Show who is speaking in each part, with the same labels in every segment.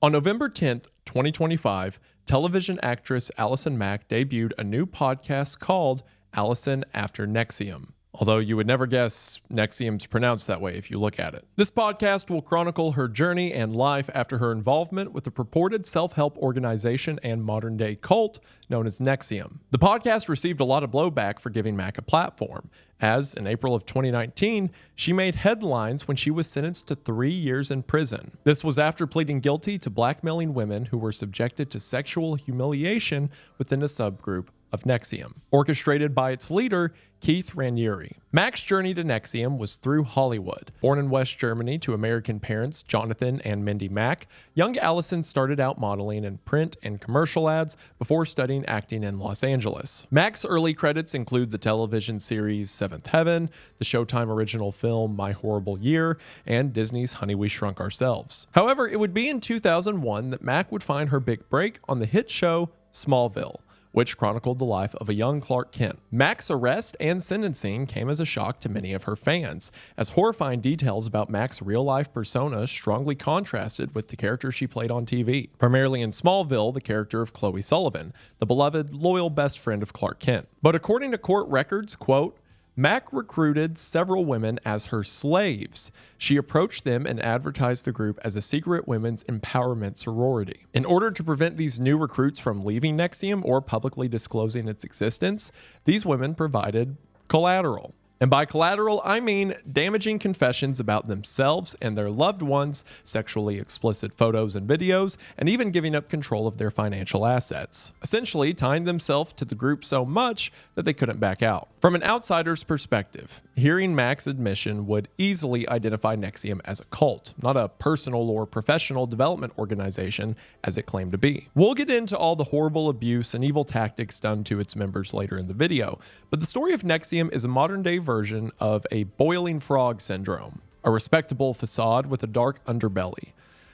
Speaker 1: On November 10th, 2025, television actress Allison Mack debuted a new podcast called Allison After NXIVM. Although you would never guess NXIVM's pronounced that way if you look at it. This podcast will chronicle her journey and life after her involvement with the purported self-help organization and modern-day cult known as NXIVM. The podcast received a lot of blowback for giving Mack a platform, as in April of 2019, she made headlines when she was sentenced to 3 years in prison. This was after pleading guilty to blackmailing women who were subjected to sexual humiliation within a subgroup of NXIVM, orchestrated by its leader, Keith Raniere. Mack's journey to NXIVM was through Hollywood. Born in West Germany to American parents Jonathan and Mindy Mack, young Allison started out modeling in print and commercial ads before studying acting in Los Angeles. Mack's early credits include the television series Seventh Heaven, the Showtime original film My Horrible Year, and Disney's Honey, We Shrunk Ourselves. However, it would be in 2001 that Mack would find her big break on the hit show Smallville, which chronicled the life of a young Clark Kent. Mack's arrest and sentencing came as a shock to many of her fans, as horrifying details about Mack's real-life persona strongly contrasted with the character she played on TV. Primarily in Smallville, the character of Chloe Sullivan, the beloved, loyal best friend of Clark Kent. But according to court records, quote, Mack recruited several women as her slaves. She approached them and advertised the group as a secret women's empowerment sorority. In order to prevent these new recruits from leaving NXIVM or publicly disclosing its existence, these women provided collateral. And by collateral, I mean damaging confessions about themselves and their loved ones, sexually explicit photos and videos, and even giving up control of their financial assets. Essentially, tying themselves to the group so much that they couldn't back out. From an outsider's perspective, hearing Mack's admission would easily identify NXIVM as a cult, not a personal or professional development organization as it claimed to be. We'll get into all the horrible abuse and evil tactics done to its members later in the video, but the story of NXIVM is a modern-day version of a boiling frog syndrome, a respectable facade with a dark underbelly.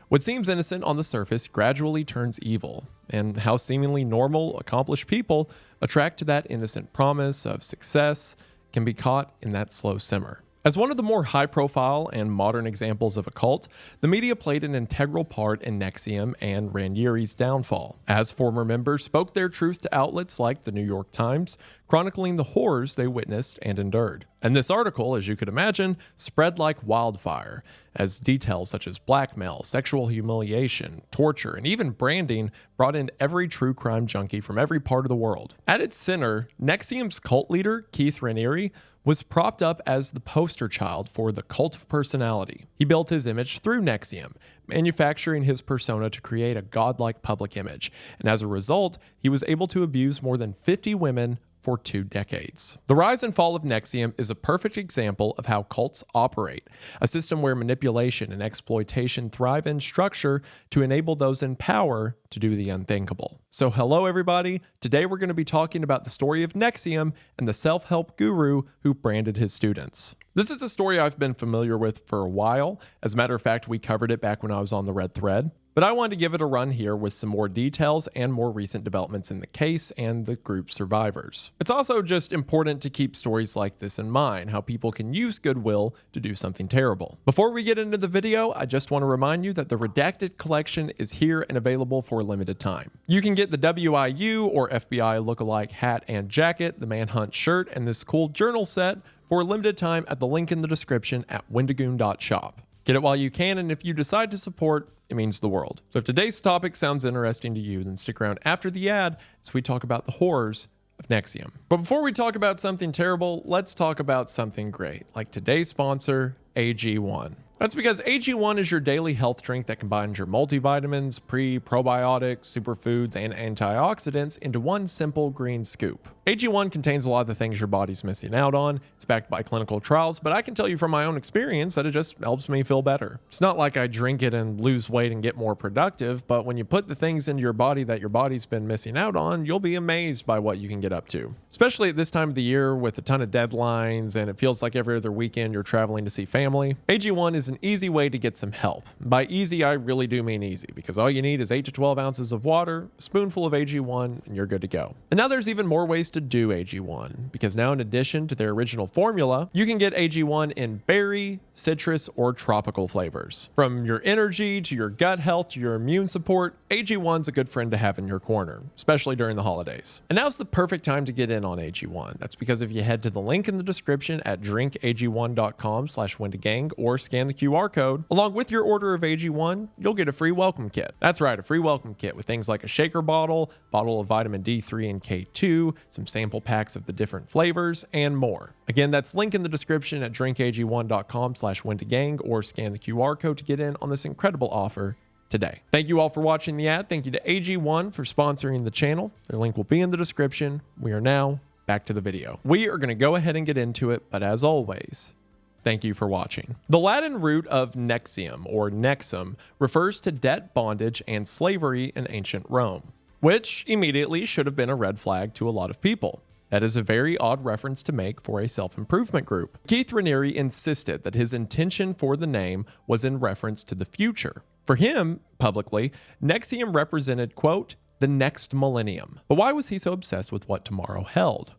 Speaker 1: What seems innocent on the surface gradually turns evil, and how seemingly normal, accomplished people attract to that innocent promise of success can be caught in that slow simmer. As one of the more high-profile and modern examples of a cult, the media played an integral part in NXIVM and Raniere's downfall, as former members spoke their truth to outlets like the New York Times, chronicling the horrors they witnessed and endured. And this article, as you could imagine, spread like wildfire, as details such as blackmail, sexual humiliation, torture, and even branding brought in every true crime junkie from every part of the world. At its center, NXIVM's cult leader, Keith Raniere, was propped up as the poster child for the cult of personality. He built his image through NXIVM, manufacturing his persona to create a godlike public image, and as a result, he was able to abuse more than 50 women for 2 decades. The rise and fall of NXIVM is a perfect example of how cults operate, a system where manipulation and exploitation thrive in structure to enable those in power to do the unthinkable. So hello everybody, today we're going to be talking about the story of NXIVM and the self-help guru who branded his students. This is a story I've been familiar with for a while. As a matter of fact, we covered it back when I was on the Red Thread. But I wanted to give it a run here with some more details and more recent developments in the case and the group's survivors. It's also just important to keep stories like this in mind, how people can use goodwill to do something terrible. Before we get into the video, I just want to remind you that the Redacted collection is here and available for a limited time. You can get the WIU or FBI lookalike hat and jacket, the Manhunt shirt, and this cool journal set for a limited time at the link in the description at wendigoon.shop. Get it while you can, and if you decide to support, it means the world. So if today's topic sounds interesting to you, then stick around after the ad as we talk about the horrors of NXIVM. But before we talk about something terrible, let's talk about something great, like today's sponsor, AG1. That's because AG1 is your daily health drink that combines your multivitamins, probiotics, superfoods, and antioxidants into one simple green scoop. AG1 contains a lot of the things your body's missing out on. It's backed by clinical trials, but I can tell you from my own experience that it just helps me feel better. It's not like I drink it and lose weight and get more productive, but when you put the things into your body that your body's been missing out on, you'll be amazed by what you can get up to. Especially at this time of the year with a ton of deadlines and it feels like every other weekend you're traveling to see family. AG1 is an easy way to get some help. By easy, I really do mean easy, because all you need is 8 to 12 ounces of water, a spoonful of AG1, and you're good to go. And now there's even more ways used to do AG1, because now in addition to their original formula, you can get AG1 in berry, citrus, or tropical flavors. From your energy to your gut health to your immune support, AG1's a good friend to have in your corner, especially during the holidays. And now's the perfect time to get in on AG1. That's because if you head to the link in the description at drinkag1.com/Wendigang or scan the QR code, along with your order of AG1, you'll get a free welcome kit. That's right, a free welcome kit with things like a shaker bottle of vitamin D3 and K2, some sample packs of the different flavors, and more. Again, that's link in the description at drinkag1.com/Wendigang or scan the QR code to get in on this incredible offer today. Thank you all for watching the ad. Thank you to AG1 for sponsoring the channel. Their link will be in the description. We are now back to the video. We are going to go ahead and get into it, but as always, thank you for watching. The Latin root of NXIVM, or nexum, refers to debt, bondage, and slavery in ancient Rome, which immediately should have been a red flag to a lot of people. That is a very odd reference to make for a self-improvement group. Keith Raniere insisted that his intention for the name was in reference to the future. For him, publicly, NXIVM represented, quote, the next millennium. But why was he so obsessed with what tomorrow held?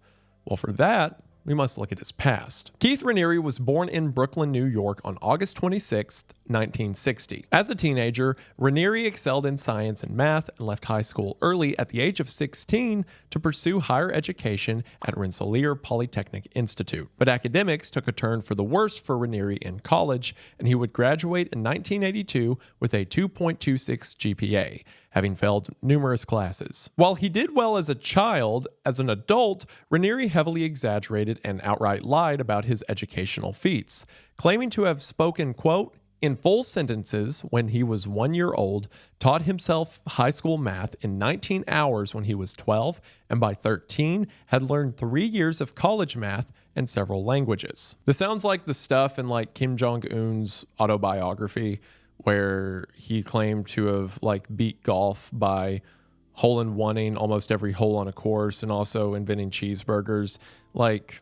Speaker 1: Well, for that, we must look at his past. Keith Raniere was born in Brooklyn, New York on August 26, 1960. As a teenager, Raniere excelled in science and math and left high school early at the age of 16 to pursue higher education at Rensselaer Polytechnic Institute. But academics took a turn for the worse for Raniere in college, and he would graduate in 1982 with a 2.26 GPA, having failed numerous classes. While he did well as a child, as an adult, Raniere heavily exaggerated and outright lied about his educational feats, claiming to have spoken, quote, in full sentences when he was 1 year old, taught himself high school math in 19 hours when he was 12, and by 13 had learned 3 years of college math and several languages. This sounds like the stuff in like Kim Jong-un's autobiography, where he claimed to have like beat golf by hole-in-oneing almost every hole on a course and also inventing cheeseburgers. Like,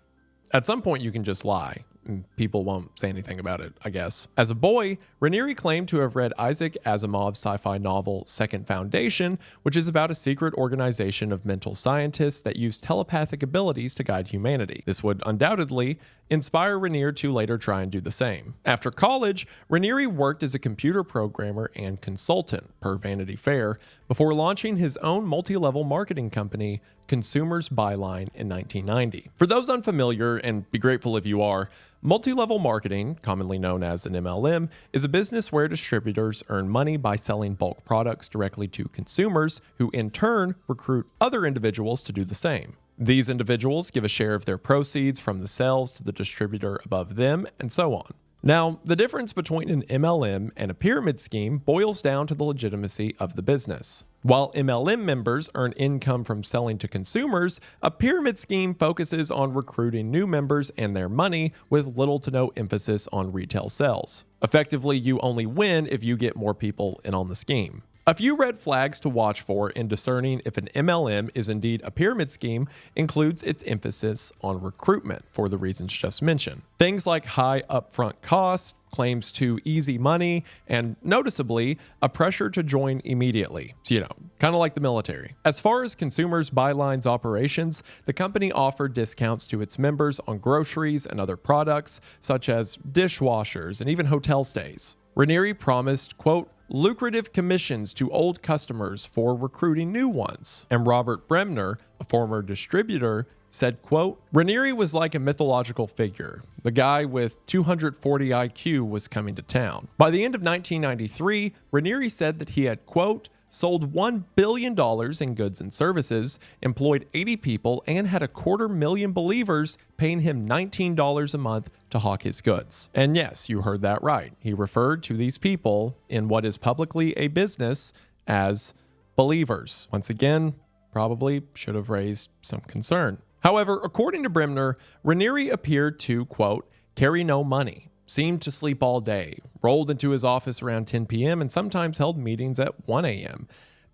Speaker 1: at some point you can just lie and people won't say anything about it, I guess. As a boy, Raniere claimed to have read Isaac Asimov's sci-fi novel Second Foundation, which is about a secret organization of mental scientists that use telepathic abilities to guide humanity. This would undoubtedly inspire Raniere to later try and do the same. After college, Raniere worked as a computer programmer and consultant, per Vanity Fair, before launching his own multi-level marketing company, Consumers Byline, in 1990. For those unfamiliar, and be grateful if you are, multi-level marketing, commonly known as an MLM, is a business where distributors earn money by selling bulk products directly to consumers, who in turn recruit other individuals to do the same. These individuals give a share of their proceeds from the sales to the distributor above them, and so on. Now, the difference between an MLM and a pyramid scheme boils down to the legitimacy of the business. While MLM members earn income from selling to consumers, a pyramid scheme focuses on recruiting new members and their money with little to no emphasis on retail sales. Effectively, you only win if you get more people in on the scheme. A few red flags to watch for in discerning if an MLM is indeed a pyramid scheme includes its emphasis on recruitment for the reasons just mentioned. Things like high upfront costs, claims to easy money, and noticeably, a pressure to join immediately. So, kind of like the military. As far as Consumers Byline's operations, the company offered discounts to its members on groceries and other products, such as dishwashers and even hotel stays. Raniere promised, quote, lucrative commissions to old customers for recruiting new ones. And Robert Bremner, a former distributor, said, quote, Raniere was like a mythological figure. The guy with 240 IQ was coming to town. By the end of 1993, Raniere said that he had, quote, sold $1 billion in goods and services, employed 80 people, and had 250,000 believers paying him $19 a month to hawk his goods. And yes, you heard that right. He referred to these people in what is publicly a business as believers. Once again, probably should have raised some concern. However, according to Bremner, Raniere appeared to, quote, carry no money, seemed to sleep all day, rolled into his office around 10 p.m., and sometimes held meetings at 1 a.m.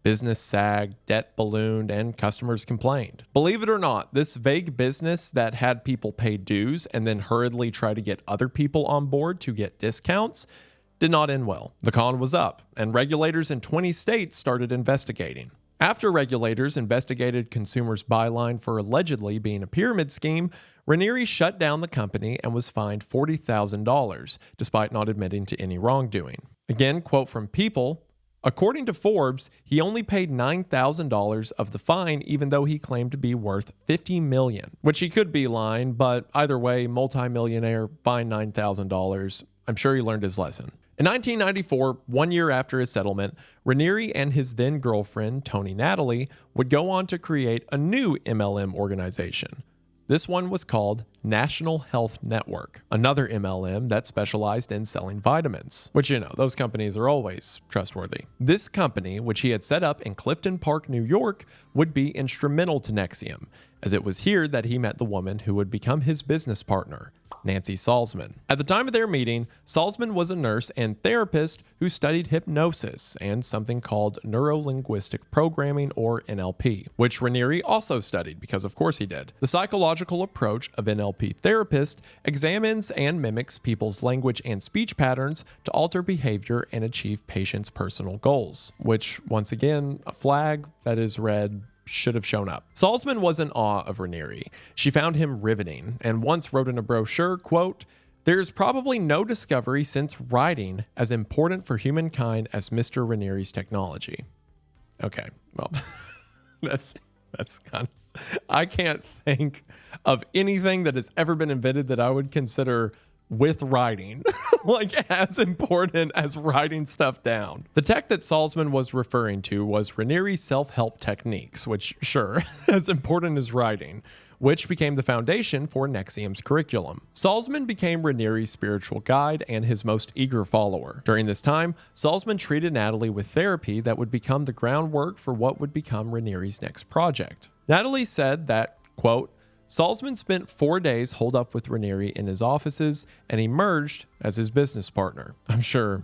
Speaker 1: Business sagged, debt ballooned, and customers complained. Believe it or not, this vague business that had people pay dues and then hurriedly try to get other people on board to get discounts did not end well. The con was up, and regulators in 20 states started investigating. After regulators investigated Consumers Byline for allegedly being a pyramid scheme, Raniere shut down the company and was fined $40,000, despite not admitting to any wrongdoing. Again, quote from People, according to Forbes, he only paid $9,000 of the fine, even though he claimed to be worth $50 million, which he could be lying, but either way, multimillionaire, fined $9,000. I'm sure he learned his lesson. In 1994, 1 year after his settlement, Raniere and his then-girlfriend, Tony Natalie, would go on to create a new MLM organization. This one was called National Health Network, another MLM that specialized in selling vitamins, which, those companies are always trustworthy. This company, which he had set up in Clifton Park, New York, would be instrumental to NXIVM, as it was here that he met the woman who would become his business partner, Nancy Salzman. At the time of their meeting, Salzman was a nurse and therapist who studied hypnosis and something called neuro-linguistic programming, or NLP, which Raniere also studied because of course he did. The psychological approach of NLP therapist examines and mimics people's language and speech patterns to alter behavior and achieve patients' personal goals, which once again, a flag that is red should have shown up. Salzman was in awe of Raniere. She found him riveting and once wrote in a brochure, quote, "There's probably no discovery since writing as important for humankind as Mr. Raniere's technology." Okay, well, that's kind of, I can't think of anything that has ever been invented that I would consider with writing, like as important as writing stuff down. The tech that Salzman was referring to was Raniere's self-help techniques, which, sure, as important as writing, which became the foundation for NXIVM's curriculum. Salzman became Raniere's spiritual guide and his most eager follower. During this time, Salzman treated Natalie with therapy that would become the groundwork for what would become Raniere's next project. Natalie said that, quote, Salzman spent 4 days holed up with Raniere in his offices and emerged as his business partner. I'm sure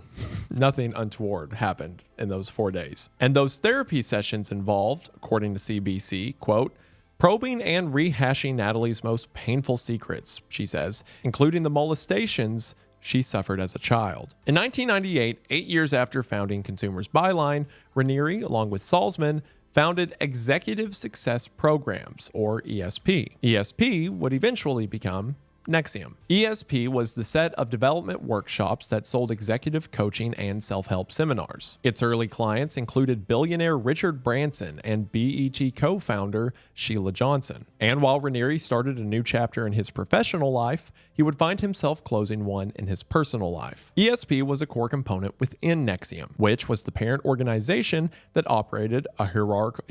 Speaker 1: nothing untoward happened in those 4 days. And those therapy sessions involved, according to CBC, quote, probing and rehashing Natalie's most painful secrets, she says, including the molestations she suffered as a child. In 1998, 8 years after founding Consumers Byline, Raniere, along with Salzman, founded Executive Success Programs, or ESP. ESP would eventually become NXIVM. ESP was the set of development workshops that sold executive coaching and self-help seminars. Its early clients included billionaire Richard Branson and BET co-founder Sheila Johnson. And while Raniere started a new chapter in his professional life, he would find himself closing one in his personal life. ESP was a core component within NXIVM, which was the parent organization that operated a hierarchy.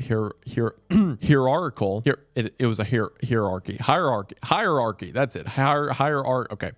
Speaker 1: That's it. Hierarchy.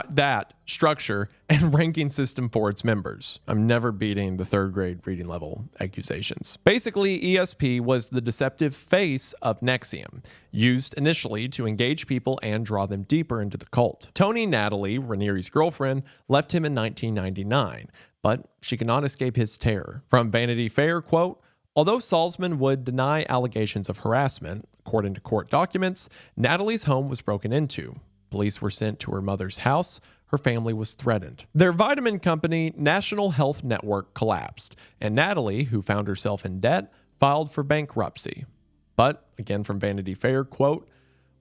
Speaker 1: That structure and ranking system for its members. I'm never beating the third grade reading level accusations. Basically, ESP was the deceptive face of NXIVM, used initially to engage people and draw them deeper into the cult. Tony Natalie, Raniere's girlfriend, left him in 1999, but she could not escape his terror. From Vanity Fair, quote, although Salzman would deny allegations of harassment, according to court documents, Natalie's home was broken into. Police were sent to her mother's house. Her family was threatened. Their vitamin company, National Health Network, collapsed, and Natalie, who found herself in debt, filed for bankruptcy. But, again from Vanity Fair, quote,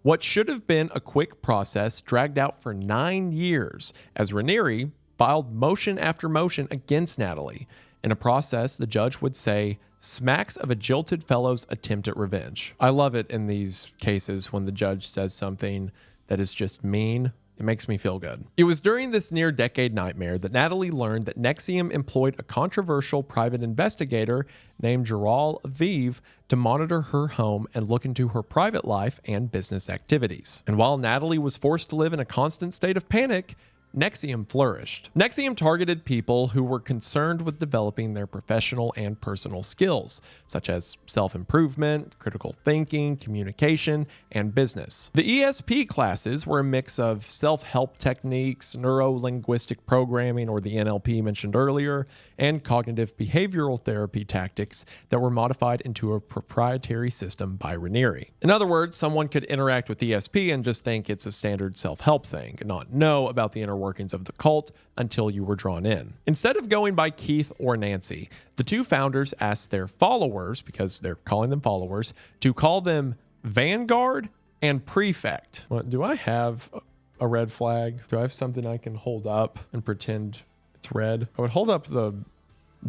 Speaker 1: what should have been a quick process dragged out for 9 years as Raniere filed motion after motion against Natalie. In a process, the judge would say, smacks of a jilted fellow's attempt at revenge. I love it in these cases when the judge says something that is just mean. It makes me feel good. It was during this near-decade nightmare that Natalie learned that NXIVM employed a controversial private investigator named Jaral Aviv to monitor her home and look into her private life and business activities. And while Natalie was forced to live in a constant state of panic, NXIVM flourished. NXIVM targeted people who were concerned with developing their professional and personal skills, such as self-improvement, critical thinking, communication, and business. The ESP classes were a mix of self-help techniques, neuro-linguistic programming, or the NLP mentioned earlier, and cognitive behavioral therapy tactics that were modified into a proprietary system by Raniere. In other words, someone could interact with ESP and just think it's a standard self-help thing, and not know about the inner workings of the cult until you were drawn in. Instead of going by Keith or Nancy, the two founders asked their followers, because they're calling them followers, to call them Vanguard and Prefect. Well, do I have a red flag? Do I have something I can hold up and pretend it's red? I would hold up the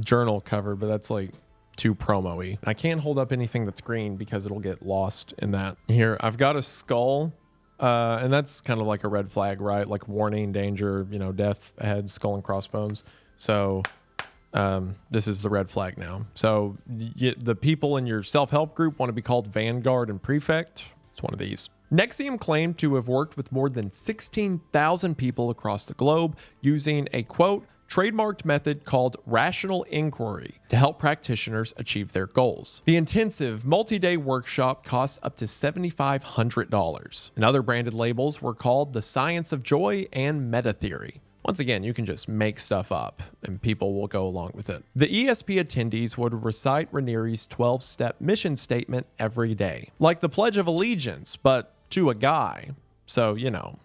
Speaker 1: journal cover, but that's like too promo-y. I can't hold up anything that's green because it'll get lost in that. Here, I've got a skull, and that's kind of like a red flag, right? Like warning, danger, you know, death ahead, skull and crossbones. So this is the red flag now. So the people in your self-help group want to be called Vanguard and Prefect. It's one of these. NXIVM claimed to have worked with more than 16,000 people across the globe using a, quote, trademarked method called rational inquiry to help practitioners achieve their goals. The intensive multi-day workshop cost up to $7,500, and other branded labels were called the Science of Joy and Meta Theory. Once again, you can just make stuff up and people will go along with it. The ESP attendees would recite Ranieri's 12-step mission statement every day, like the Pledge of Allegiance, but to a guy. So, you know,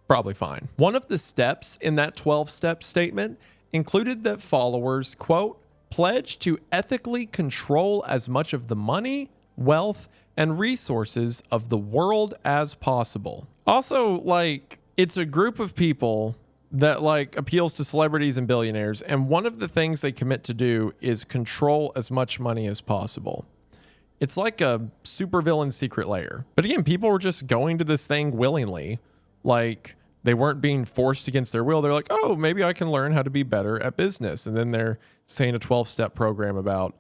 Speaker 1: probably fine. One of the steps in that 12-step statement included that followers, quote, pledge to ethically control as much of the money, wealth, and resources of the world as possible. Also, like, it's a group of people that like appeals to celebrities and billionaires, and one of the things they commit to do is control as much money as possible. It's like a supervillain secret lair. But again, people were just going to this thing willingly. Like, they weren't being forced against their will. They're like, oh, maybe I can learn how to be better at business. And then they're saying a 12-step program about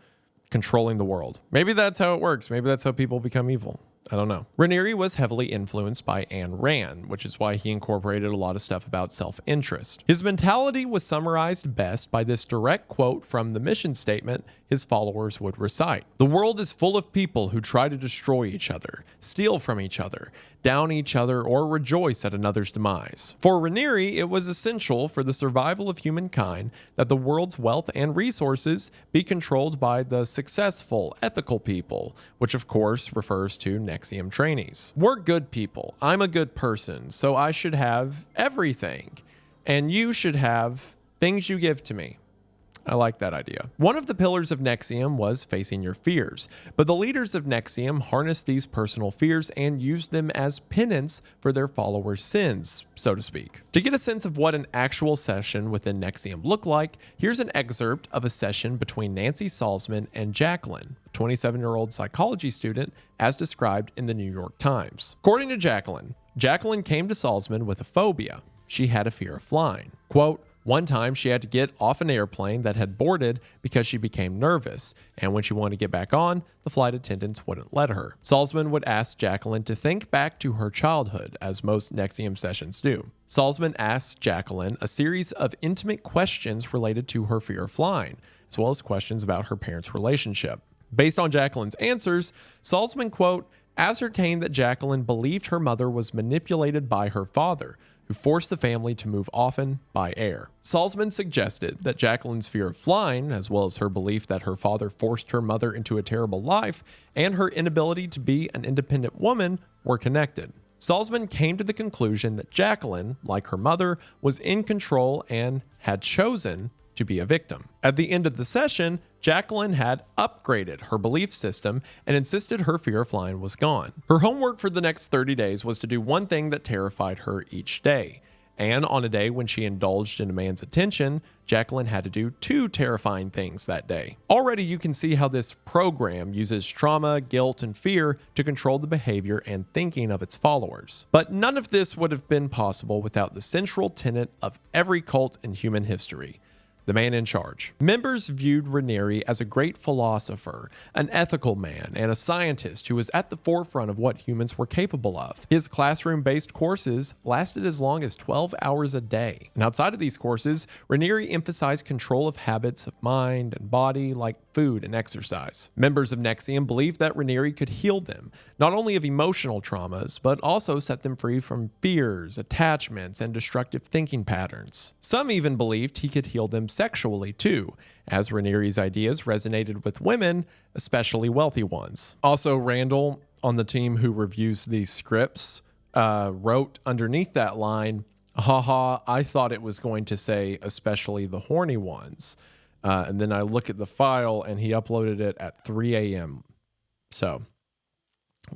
Speaker 1: controlling the world. Maybe that's how it works. Maybe that's how people become evil. I don't know. Ranieri was heavily influenced by Ayn Rand, which is why he incorporated a lot of stuff about self-interest. His mentality was summarized best by this direct quote from the mission statement his followers would recite. The world is full of people who try to destroy each other, steal from each other, down each other, or rejoice at another's demise. For Ranieri, it was essential for the survival of humankind that the world's wealth and resources be controlled by the successful, ethical people, which of course refers to NXIVM trainees. We're good people. I'm a good person, so I should have everything, and you should have things you give to me. I like that idea. One of the pillars of NXIVM was facing your fears, but the leaders of NXIVM harnessed these personal fears and used them as penance for their followers' sins, so to speak. To get a sense of what an actual session within NXIVM looked like, here's an excerpt of a session between Nancy Salzman and Jacqueline, a 27-year-old psychology student, as described in the New York Times. According to Jacqueline, Jacqueline came to Salzman with a phobia. She had a fear of flying. Quote, one time she had to get off an airplane that had boarded because she became nervous, and when she wanted to get back on, the flight attendants wouldn't let her. Salzman would ask Jacqueline to think back to her childhood, as most NXIVM sessions do. Salzman asked Jacqueline a series of intimate questions related to her fear of flying, as well as questions about her parents' relationship. Based on Jacqueline's answers, Salzman, quote, ascertained that Jacqueline believed her mother was manipulated by her father, who forced the family to move often by air. Salzman suggested that Jacqueline's fear of flying, as well as her belief that her father forced her mother into a terrible life, and her inability to be an independent woman were connected. Salzman came to the conclusion that Jacqueline, like her mother, was in control and had chosen to be a victim. At the end of the session, Jacqueline had upgraded her belief system and insisted her fear of flying was gone. Her homework for the next 30 days was to do one thing that terrified her each day. And on a day when she indulged in a man's attention, Jacqueline had to do 2 terrifying things that day. Already you can see how this program uses trauma, guilt, and fear to control the behavior and thinking of its followers. But none of this would have been possible without the central tenet of every cult in human history: the man in charge. Members viewed Ranieri as a great philosopher, an ethical man, and a scientist who was at the forefront of what humans were capable of. His classroom-based courses lasted as long as 12 hours a day. And outside of these courses, Ranieri emphasized control of habits of mind and body, like food and exercise. Members of NXIVM believed that Ranieri could heal them, not only of emotional traumas, but also set them free from fears, attachments, and destructive thinking patterns. Some even believed he could heal them sexually too, as Ranieri's ideas resonated with women, especially wealthy ones. Also, Randall, on the team who reviews these scripts, wrote underneath that line, Haha, I thought it was going to say especially the horny ones. And then I look at the file and he uploaded it at 3 a.m. So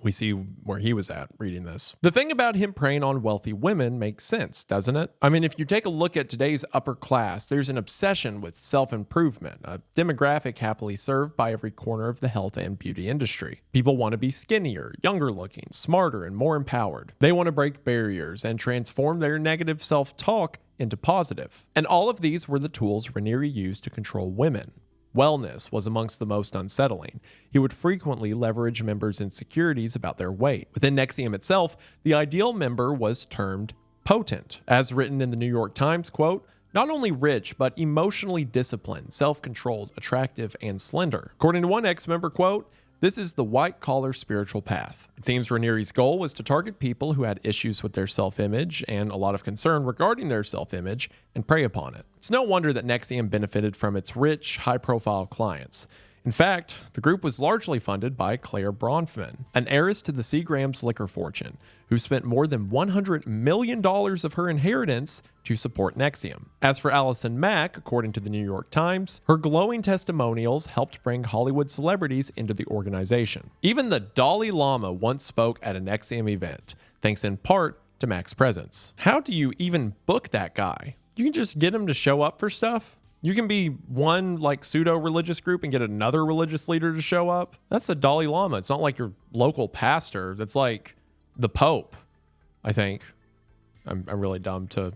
Speaker 1: we see where he was at reading this. The thing about him preying on wealthy women makes sense, doesn't it? I mean, if you take a look at today's upper class, there's an obsession with self-improvement, a demographic happily served by every corner of the health and beauty industry. People want to be skinnier, younger looking, smarter, and more empowered. They want to break barriers and transform their negative self-talk into positive. And all of these were the tools Raniere used to control women. Wellness was amongst the most unsettling. He would frequently leverage members' insecurities about their weight. Within NXIVM itself, the ideal member was termed potent. As written in the New York Times, quote, not only rich, but emotionally disciplined, self-controlled, attractive, and slender. According to one ex-member, quote, this is the white-collar spiritual path. It seems Raniere's goal was to target people who had issues with their self-image and a lot of concern regarding their self-image and prey upon it. It's no wonder that NXIVM benefited from its rich, high-profile clients. In fact, the group was largely funded by Claire Bronfman, an heiress to the Seagram's liquor fortune, who spent more than $100 million of her inheritance to support NXIVM. As for Allison Mack, according to the New York Times, her glowing testimonials helped bring Hollywood celebrities into the organization. Even the Dalai Lama once spoke at an NXIVM event, thanks in part to Mack's presence. How do you even book that guy? You can just get him to show up for stuff? You can be one like pseudo-religious group and get another religious leader to show up. That's the Dalai Lama. It's not like your local pastor. That's like the Pope, I think. I'm really dumb to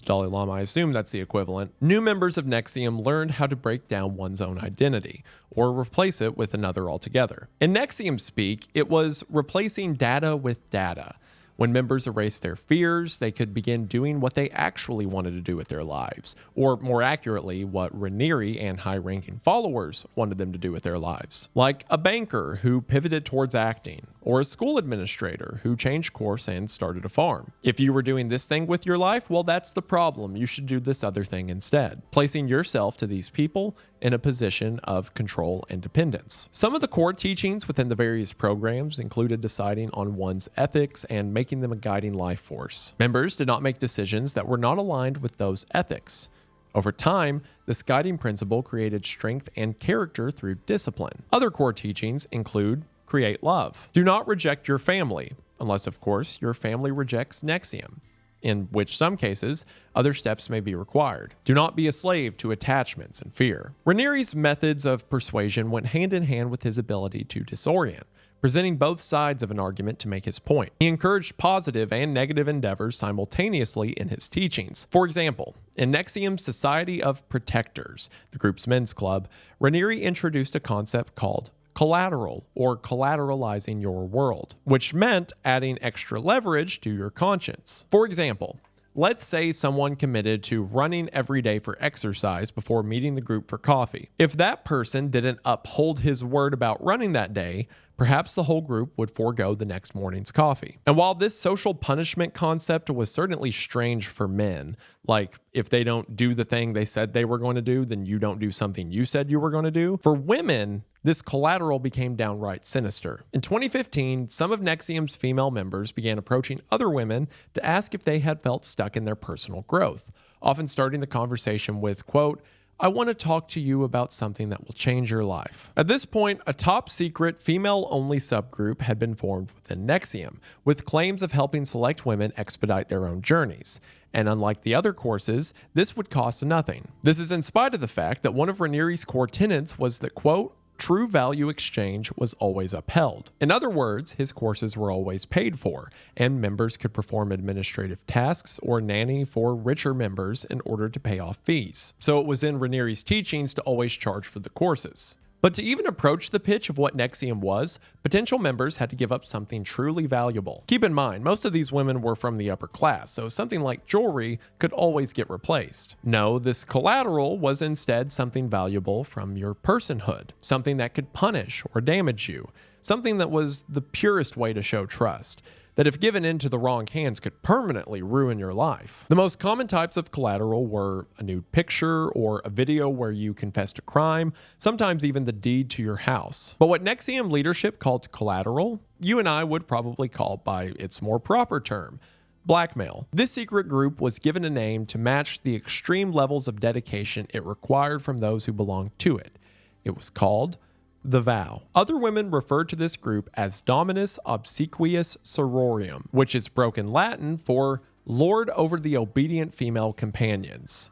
Speaker 1: Dalai Lama. I assume that's the equivalent. New members of NXIVM learned how to break down one's own identity or replace it with another altogether. In NXIVM speak, it was replacing data with data. When members erased their fears, they could begin doing what they actually wanted to do with their lives, or more accurately, what Raniere and high-ranking followers wanted them to do with their lives. Like a banker who pivoted towards acting, or a school administrator who changed course and started a farm. If you were doing this thing with your life, well, that's the problem. You should do this other thing instead, placing yourself to these people in a position of control and dependence. Some of the core teachings within the various programs included deciding on one's ethics and making them a guiding life force. Members did not make decisions that were not aligned with those ethics. Over time, this guiding principle created strength and character through discipline. Other core teachings include create love. Do not reject your family, unless, of course, your family rejects NXIVM, in which some cases, other steps may be required. Do not be a slave to attachments and fear. Raniere's methods of persuasion went hand in hand with his ability to disorient, presenting both sides of an argument to make his point. He encouraged positive and negative endeavors simultaneously in his teachings. For example, in NXIVM's Society of Protectors, the group's men's club, Raniere introduced a concept called collateral, or collateralizing your world, which meant adding extra leverage to your conscience. For example, let's say someone committed to running every day for exercise before meeting the group for coffee. If that person didn't uphold his word about running that day, perhaps the whole group would forego the next morning's coffee. And while this social punishment concept was certainly strange for men, like if they don't do the thing they said they were going to do, then you don't do something you said you were going to do, for women, this collateral became downright sinister. In 2015, some of NXIVM's female members began approaching other women to ask if they had felt stuck in their personal growth, often starting the conversation with, quote, I want to talk to you about something that will change your life. At this point, a top-secret, female-only subgroup had been formed within NXIVM, with claims of helping select women expedite their own journeys. And unlike the other courses, this would cost nothing. This is in spite of the fact that one of Raniere's core tenets was that, quote, true value exchange was always upheld. In other words, his courses were always paid for, and members could perform administrative tasks or nanny for richer members in order to pay off fees. So it was in Raniere's teachings to always charge for the courses. But to even approach the pitch of what NXIVM was, potential members had to give up something truly valuable. Keep in mind, most of these women were from the upper class, so something like jewelry could always get replaced. No, this collateral was instead something valuable from your personhood, something that could punish or damage you, something that was the purest way to show trust, that if given into the wrong hands could permanently ruin your life. The most common types of collateral were a nude picture or a video where you confessed a crime, sometimes even the deed to your house. But what NXIVM leadership called collateral, you and I would probably call by its more proper term, blackmail. This secret group was given a name to match the extreme levels of dedication it required from those who belonged to it. It was called the Vow. Other women referred to this group as Dominus Obsequious Sororium, which is broken Latin for Lord over the obedient female companions,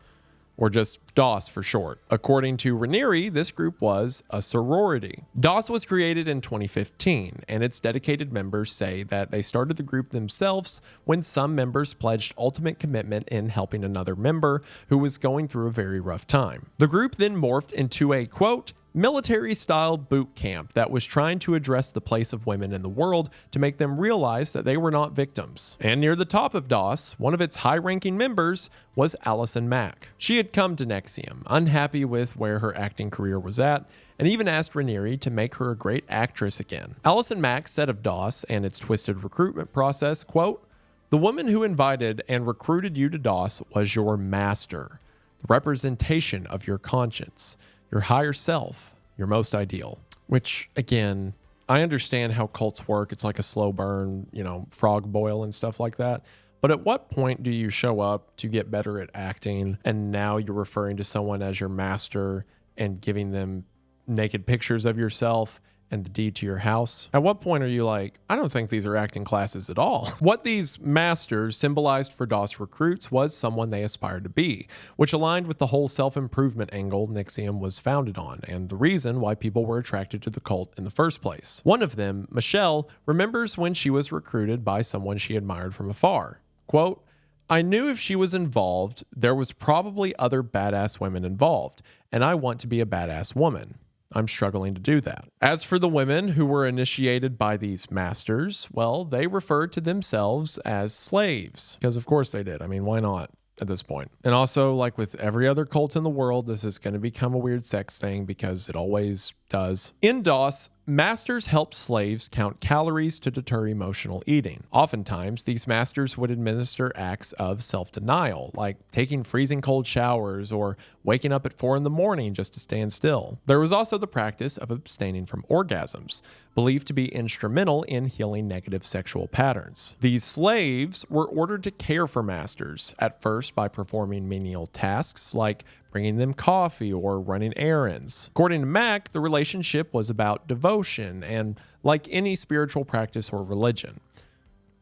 Speaker 1: or just DOS for short. According to Raniere, this group was a sorority. DOS was created in 2015, and its dedicated members say that they started the group themselves when some members pledged ultimate commitment in helping another member who was going through a very rough time. The group then morphed into a, quote, military-style boot camp that was trying to address the place of women in the world to make them realize that they were not victims. And near the top of DOS, one of its high-ranking members was Allison Mack. She had come to NXIVM, unhappy with where her acting career was at, and even asked Raniere to make her a great actress again. Allison Mack said of DOS and its twisted recruitment process, quote, "The woman who invited and recruited you to DOS was your master, the representation of your conscience, your higher self, your most ideal." Which, again, I understand how cults work. It's like a slow burn, frog boil and stuff like that. But at what point do you show up to get better at acting and now you're referring to someone as your master and giving them naked pictures of yourself and the deed to your house? At what point are you like, I don't think these are acting classes at all? What these masters symbolized for DOS recruits was someone they aspired to be, which aligned with the whole self-improvement angle NXIVM was founded on, and the reason why people were attracted to the cult in the first place. One of them, Michelle, remembers when she was recruited by someone she admired from afar. Quote, "I knew if she was involved, there was probably other badass women involved, and I want to be a badass woman. I'm struggling to do that." As for the women who were initiated by these masters, well, they referred to themselves as slaves. Because of course they did. I mean, why not at this point? And also, like with every other cult in the world, this is going to become a weird sex thing because it always does. In DOS, masters helped slaves count calories to deter emotional eating. Oftentimes, these masters would administer acts of self-denial, like taking freezing cold showers or waking up at 4 a.m. just to stand still. There was also the practice of abstaining from orgasms, believed to be instrumental in healing negative sexual patterns. These slaves were ordered to care for masters, at first by performing menial tasks like bringing them coffee or running errands. According to Mack, the relationship was about devotion and like any spiritual practice or religion.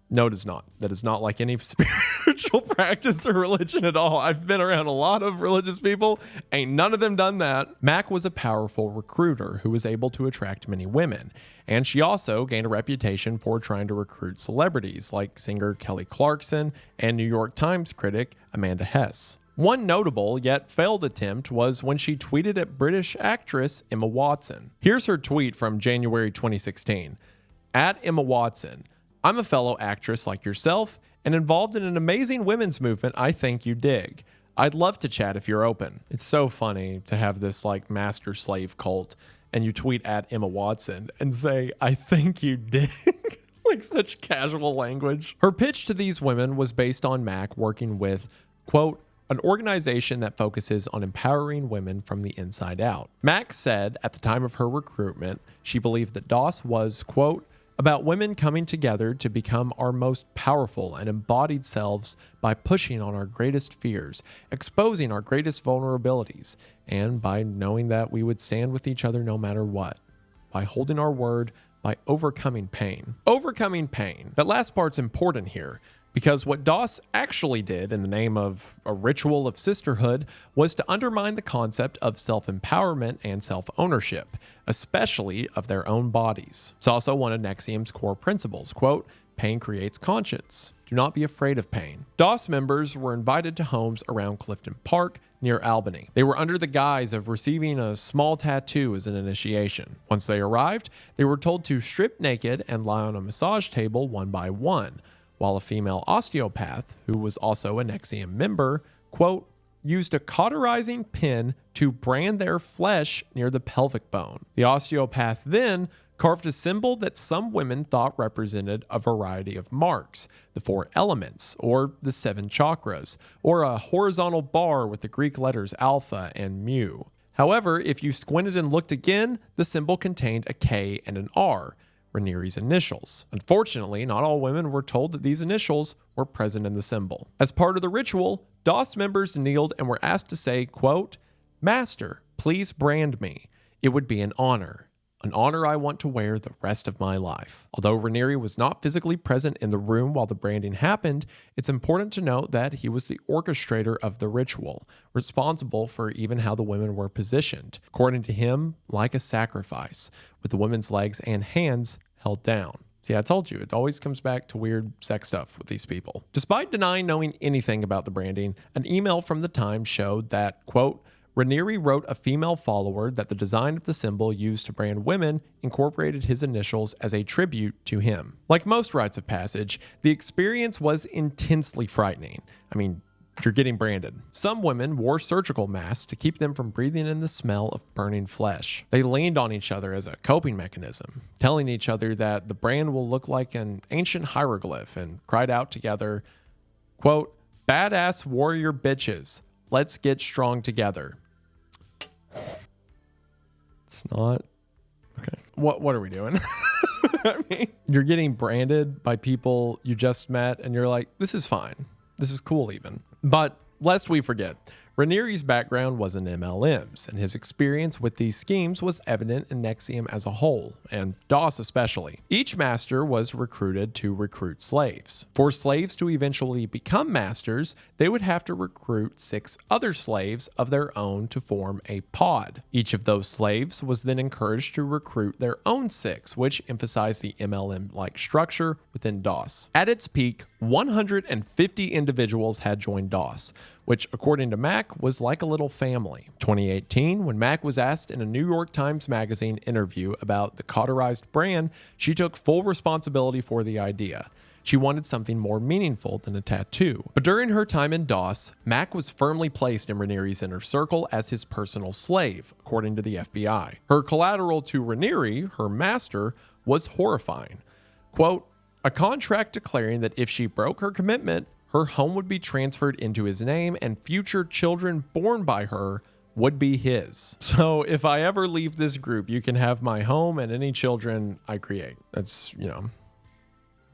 Speaker 1: No, it is not. That is not like any spiritual practice or religion at all. I've been around a lot of religious people. Ain't none of them done that. Mack was a powerful recruiter who was able to attract many women. And she also gained a reputation for trying to recruit celebrities like singer Kelly Clarkson and New York Times critic Amanda Hess. One notable yet failed attempt was when she tweeted at British actress Emma Watson. Here's her tweet from January 2016. At Emma Watson, "I'm a fellow actress like yourself and involved in an amazing women's movement I think you dig. I'd love to chat if you're open." It's so funny to have this like master slave cult and you tweet at Emma Watson and say, "I think you dig." Like such casual language. Her pitch to these women was based on Mack working with, quote, "an organization that focuses on empowering women from the inside out." Mack said at the time of her recruitment, she believed that DOS was, quote, "about women coming together to become our most powerful and embodied selves by pushing on our greatest fears, exposing our greatest vulnerabilities, and by knowing that we would stand with each other no matter what, by holding our word, by overcoming pain." Overcoming pain. That last part's important here, because what DOS actually did in the name of a ritual of sisterhood was to undermine the concept of self-empowerment and self-ownership, especially of their own bodies. It's also one of NXIVM's core principles, quote, "pain creates conscience. Do not be afraid of pain." DOS members were invited to homes around Clifton Park near Albany. They were under the guise of receiving a small tattoo as an initiation. Once they arrived, they were told to strip naked and lie on a massage table one by one, while a female osteopath, who was also an NXIVM member, quote, "used a cauterizing pin to brand their flesh near the pelvic bone." The osteopath then carved a symbol that some women thought represented a variety of marks, the 4 elements, or the 7 chakras, or a horizontal bar with the Greek letters alpha and mu. However, if you squinted and looked again, the symbol contained a K and an R, Rhaenyra's initials. Unfortunately, not all women were told that these initials were present in the symbol. As part of the ritual, DOS members kneeled and were asked to say, quote, "Master, please brand me. It would be an honor I want to wear the rest of my life." Although Rhaenyra was not physically present in the room while the branding happened, it's important to note that he was the orchestrator of the ritual, responsible for even how the women were positioned, according to him, like a sacrifice, with the women's legs and hands held down. See, I told you, it always comes back to weird sex stuff with these people. Despite denying knowing anything about the branding, an email from the Times showed that, quote, Rhaenyra wrote a female follower that the design of the symbol used to brand women incorporated his initials as a tribute to him. Like most rites of passage, the experience was intensely frightening. I mean, you're getting branded. Some women wore surgical masks to keep them from breathing in the smell of burning flesh. They leaned on each other as a coping mechanism, telling each other that the brand will look like an ancient hieroglyph, and cried out together, quote, "Badass warrior bitches, let's get strong together." It's not okay. What are we doing? I mean, you're getting branded by people you just met, and you're like, this is fine. This is cool even. But lest we forget, Rhaenyra's background was in MLMs, and his experience with these schemes was evident in NXIVM as a whole, and DOS especially. Each master was recruited to recruit slaves. For slaves to eventually become masters, they would have to recruit 6 other slaves of their own to form a pod. Each of those slaves was then encouraged to recruit their own 6, which emphasized the MLM-like structure within DOS. At its peak, 150 individuals had joined DOS, which, according to Mac, was like a little family. 2018, when Mac was asked in a New York Times Magazine interview about the cauterized brand, she took full responsibility for the idea. She wanted something more meaningful than a tattoo. But during her time in DOS, Mac was firmly placed in Rhaenyra's inner circle as his personal slave, according to the FBI. Her collateral to Rhaenyra, her master, was horrifying. Quote, "A contract declaring that if she broke her commitment, her home would be transferred into his name and future children born by her would be his. So if I ever leave this group, you can have my home and any children I create." That's,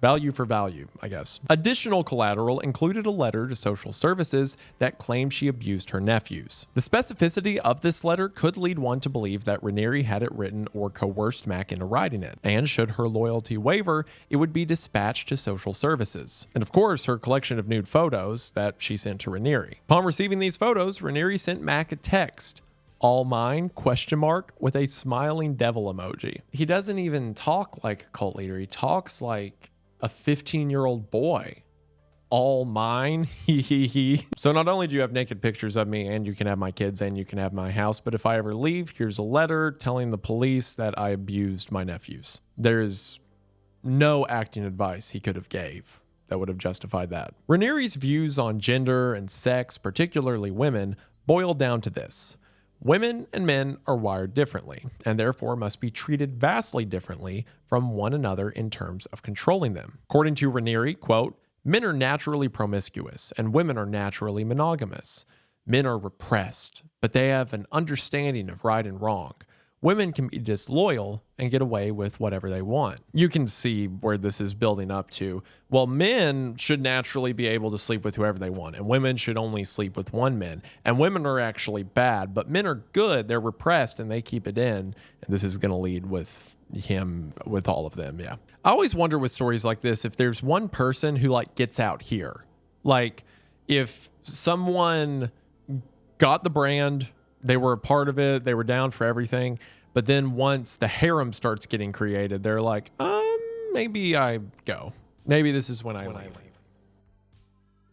Speaker 1: value for value, I guess. Additional collateral included a letter to social services that claimed she abused her nephews. The specificity of this letter could lead one to believe that Rhaenyra had it written or coerced Mac into writing it, and should her loyalty waver, it would be dispatched to social services. And of course, her collection of nude photos that she sent to Rhaenyra. Upon receiving these photos, Rhaenyra sent Mac a text, "All mine?" with a smiling devil emoji. He doesn't even talk like a cult leader. He talks like a 15-year-old boy. "All mine?" He. So not only do you have naked pictures of me, and you can have my kids, and you can have my house, but if I ever leave, here's a letter telling the police that I abused my nephews. There's no acting advice he could have gave that would have justified that. Rhaenyra's views on gender and sex, particularly women, boil down to this: women and men are wired differently, and therefore must be treated vastly differently from one another in terms of controlling them. According to Rhaenyra, quote, "Men are naturally promiscuous, and women are naturally monogamous. Men are repressed, but they have an understanding of right and wrong. Women can be disloyal and get away with whatever they want." You can see where this is building up to. Well, men should naturally be able to sleep with whoever they want, and women should only sleep with one man. And women are actually bad, but men are good. They're repressed and they keep it in. And this is going to lead with him, with all of them. Yeah. I always wonder with stories like this, if there's one person who gets out here. Like if someone got the brand, they were a part of it, they were down for everything, but then once the harem starts getting created, they're like, maybe I go. Maybe this is when I leave.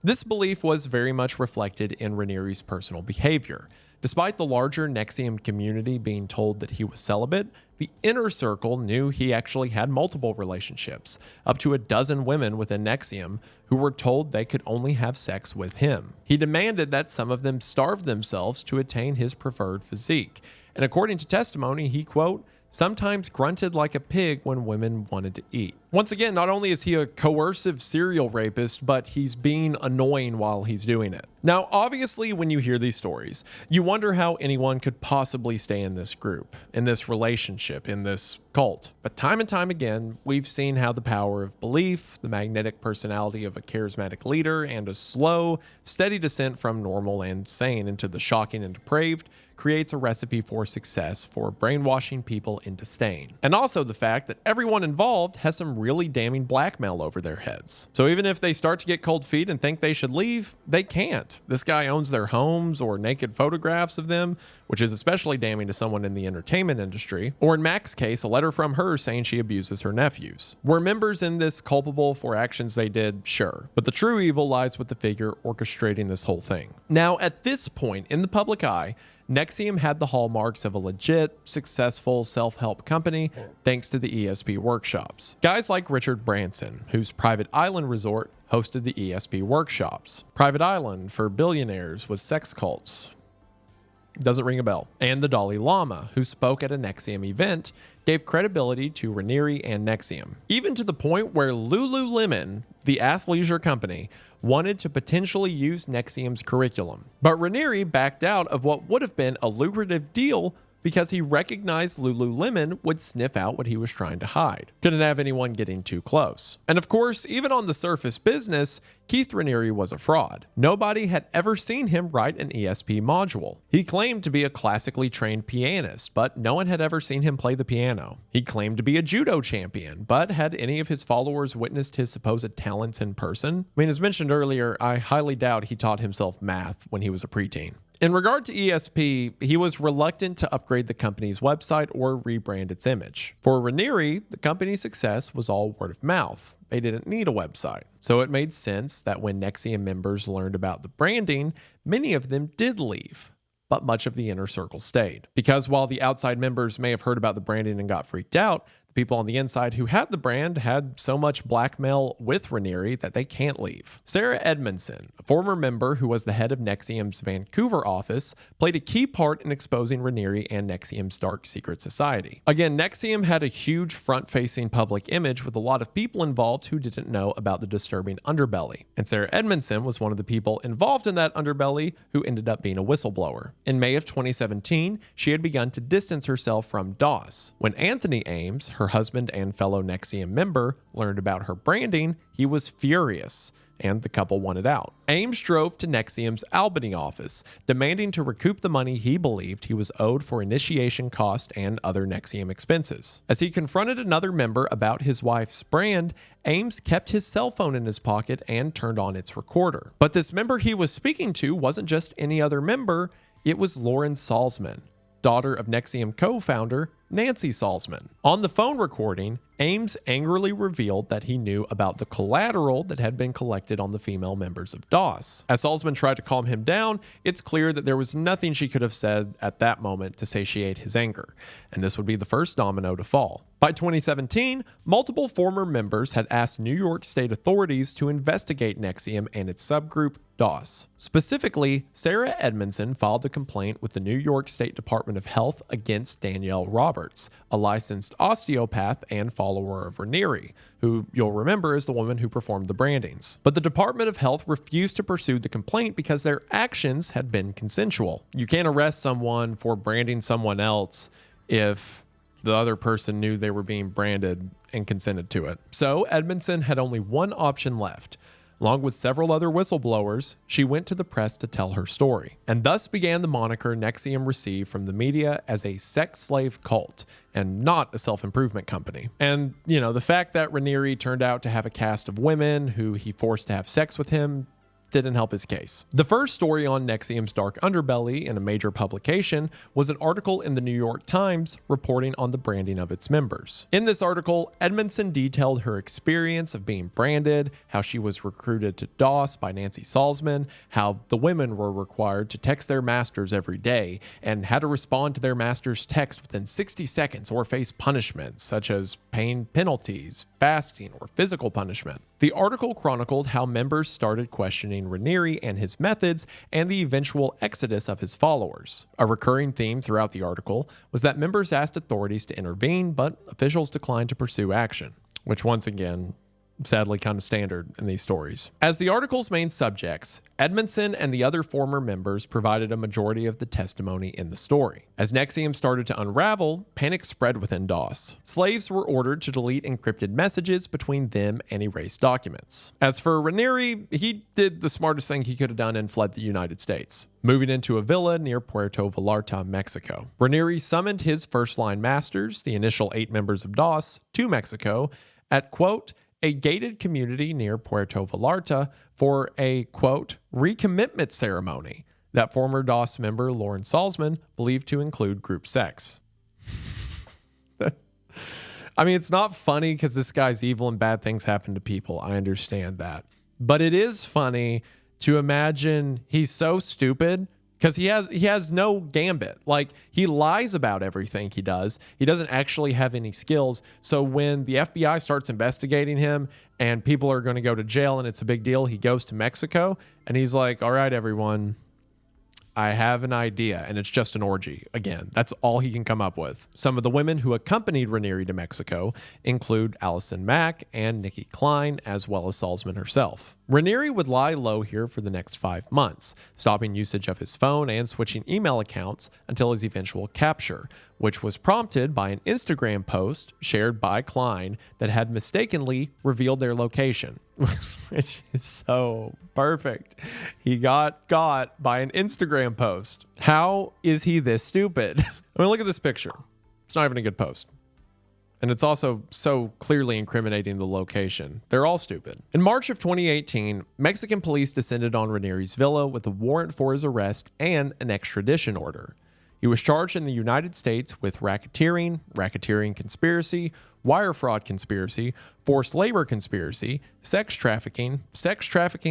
Speaker 1: This belief was very much reflected in Rhaenyra's personal behavior. Despite the larger NXIVM community being told that he was celibate, the inner circle knew he actually had multiple relationships, up to a dozen women within NXIVM who were told they could only have sex with him. He demanded that some of them starve themselves to attain his preferred physique, and according to testimony, he, quote, "sometimes grunted like a pig when women wanted to eat." Once again, not only is he a coercive serial rapist, but he's being annoying while he's doing it. Now, obviously, when you hear these stories, you wonder how anyone could possibly stay in this group, in this relationship, in this cult. But time and time again, we've seen how the power of belief, the magnetic personality of a charismatic leader, and a slow, steady descent from normal and sane into the shocking and depraved creates a recipe for success for brainwashing people into staying. And also the fact that everyone involved has some really damning blackmail over their heads. So even if they start to get cold feet and think they should leave, they can't. This guy owns their homes or naked photographs of them, which is especially damning to someone in the entertainment industry. Or in Mac's case, a letter from her saying she abuses her nephews. Were members in this culpable for actions they did? Sure. But the true evil lies with the figure orchestrating this whole thing. Now, at this point in the public eye, NXIVM had the hallmarks of a legit, successful self-help company thanks to the ESP workshops. Guys like Richard Branson, whose Private Island resort hosted the ESP workshops. Private Island for billionaires with sex cults. Doesn't ring a bell. And the Dalai Lama, who spoke at a NXIVM event, gave credibility to Raniere and NXIVM. Even to the point where Lululemon, the athleisure company, wanted to potentially use NXIVM's curriculum. But Raniere backed out of what would have been a lucrative deal because he recognized Lululemon would sniff out what he was trying to hide. Couldn't have anyone getting too close. And of course, even on the surface business, Keith Raniere was a fraud. Nobody had ever seen him write an ESP module. He claimed to be a classically trained pianist, but no one had ever seen him play the piano. He claimed to be a judo champion, but had any of his followers witnessed his supposed talents in person? I mean, as mentioned earlier, I highly doubt he taught himself math when he was a preteen. In regard to ESP, he was reluctant to upgrade the company's website or rebrand its image. For Raniere, the company's success was all word of mouth. They didn't need a website. So it made sense that when NXIVM members learned about the branding, many of them did leave, but much of the inner circle stayed. Because while the outside members may have heard about the branding and got freaked out, the people on the inside who had the brand had so much blackmail with Raniere that they can't leave. Sarah Edmondson, a former member who was the head of NXIVM's Vancouver office, played a key part in exposing Raniere and NXIVM's dark secret society. Again, NXIVM had a huge front-facing public image with a lot of people involved who didn't know about the disturbing underbelly. And Sarah Edmondson was one of the people involved in that underbelly who ended up being a whistleblower. In May of 2017, she had begun to distance herself from DOS. When Anthony Ames, her husband and fellow NXIVM member, learned about her branding, he was furious, and the couple wanted out. Ames drove to NXIVM's Albany office, demanding to recoup the money he believed he was owed for initiation cost and other NXIVM expenses. As he confronted another member about his wife's brand, Ames kept his cell phone in his pocket and turned on its recorder. But this member he was speaking to wasn't just any other member, it was Lauren Salzman, daughter of NXIVM co-founder Nancy Salzman. On the phone recording, Ames angrily revealed that he knew about the collateral that had been collected on the female members of DOS. As Salzman tried to calm him down, it's clear that there was nothing she could have said at that moment to satiate his anger, and this would be the first domino to fall. By 2017, multiple former members had asked New York state authorities to investigate NXIVM and its subgroup, DOS. Specifically, Sarah Edmondson filed a complaint with the New York State Department of Health against Danielle Roberts, a licensed osteopath and follower of Raniere, who you'll remember is the woman who performed the brandings. But the Department of Health refused to pursue the complaint because their actions had been consensual. You can't arrest someone for branding someone else if the other person knew they were being branded and consented to it. So Edmondson had only one option left. Along with several other whistleblowers, she went to the press to tell her story. And thus began the moniker NXIVM received from the media as a sex slave cult and not a self-improvement company. And, the fact that Raniere turned out to have a cast of women who he forced to have sex with him didn't help his case. The first story on NXIVM's dark underbelly in a major publication was an article in the New York Times reporting on the branding of its members. In this article, Edmondson detailed her experience of being branded, how she was recruited to DOS by Nancy Salzman, how the women were required to text their masters every day, and how to respond to their master's text within 60 seconds or face punishment, such as paying penalties, fasting, or physical punishment. The article chronicled how members started questioning Raniere and his methods and the eventual exodus of his followers. A recurring theme throughout the article was that members asked authorities to intervene, but officials declined to pursue action, which once again sadly kind of standard in these stories. As the article's main subjects, Edmondson and the other former members provided a majority of the testimony in the story. As NXIVM started to unravel, panic spread within DOS. Slaves were ordered to delete encrypted messages between them and erase documents. As for Raniere, he did the smartest thing he could have done and fled the United States, moving into a villa near Puerto Vallarta, Mexico. Raniere summoned his first-line masters, the initial 8 members of DOS, to Mexico at, quote, a gated community near Puerto Vallarta for a, quote, recommitment ceremony that former DOS member Lauren Salzman believed to include group sex. I mean, it's not funny because this guy's evil and bad things happen to people. I understand that. But it is funny to imagine he's so stupid because he has no gambit. Like, he lies about everything he does. He doesn't actually have any skills. So when the FBI starts investigating him and people are going to go to jail and it's a big deal, he goes to Mexico and he's like, all right, everyone, I have an idea, and it's just an orgy. Again, that's all he can come up with. Some of the women who accompanied Raniere to Mexico include Allison Mack and Nikki Klein, as well as Salzman herself. Raniere would lie low here for the next 5 months, stopping usage of his phone and switching email accounts until his eventual capture, which was prompted by an Instagram post shared by Klein that had mistakenly revealed their location. Which is so perfect. He got by an Instagram post. How is he this stupid? I mean, look at this picture. It's not even a good post. And it's also so clearly incriminating the location. They're all stupid. In March of 2018, Mexican police descended on Raniere's villa with a warrant for his arrest and an extradition order. He was charged in the United States with racketeering conspiracy, wire fraud conspiracy, forced labor conspiracy, sex trafficking